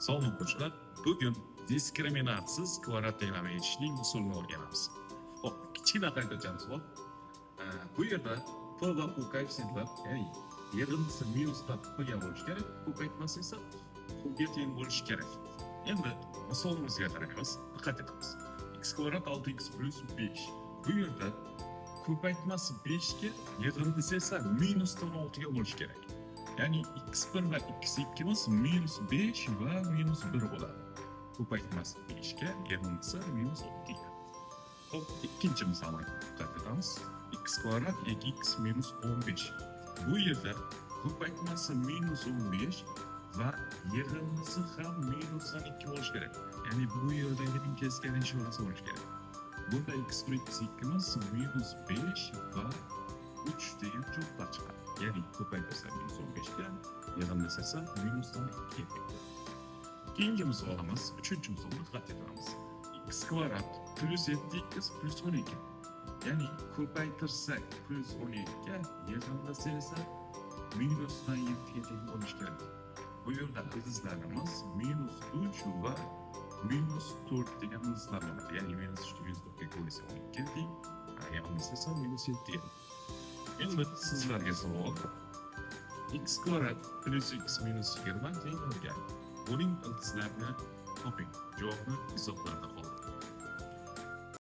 Sog'lom o'quvchilar, bugun diskriminatsiz kvadrat tegrama yechishning usulini o'rganamiz. Hop, kichkina qaytachamiz bor. Bu yerda p va u koeffitsiyentlar, ya'ni yig'indisi minusdan p ga bo'lishi kerak, u qaytmasi esa u ga teng bo'lishi kerak. Endi misolimizga qaraymiz, diqqat etamiz. X kvadrat 6x plus 5. Bu yerda ko'paytmasi 5 ga, yig'indisi esa minusdan 6 ga bo'lishi kerak. Ya'ni x1 va x2 imiz minus 5 va minus 1 bo'ladi. Ko'paytmasi 5 ga, yig'indisi minus 6 ga. Hop, ikkinchi misolga diqqat etamiz. X kvadrat x minus 15. Bu yerda ko'paytmasi minus 15 va yig'indisi ham minusdan 2 bo'lishi kerak. Ya'ni bu yerdagi keskin ishorasi bo'lishi kerak. Bunda x1 x2 imiz minus 5 va 3 degan cho'plar chiqadi. Ya'ni ko'paytirsa minus 15 ga, yig'indisi esa minusdan 2 ga. Keyingi misolimiz, uchinchi misolga diqqat etamiz. X kvadrat plus 7x plus 12. Ya'ni ko'paytirsak plus 12 ga, yig'indisi esa minusdan 7 ga teng bo'lishi kerak. Bu yerda ildizlarimiz minus 3 va minus 4 degan ildizlar bo'ladi. Ya'ni minus 3 minus 4 ga qo'ysa 12 ga teng, yig'indisi esa minus 7 ga. Endi sizlarga savol. X kvadrat plus x minus 20 teng bo'lgan. Buning ildizlarini toping. Javobni izohlarda qoldiring.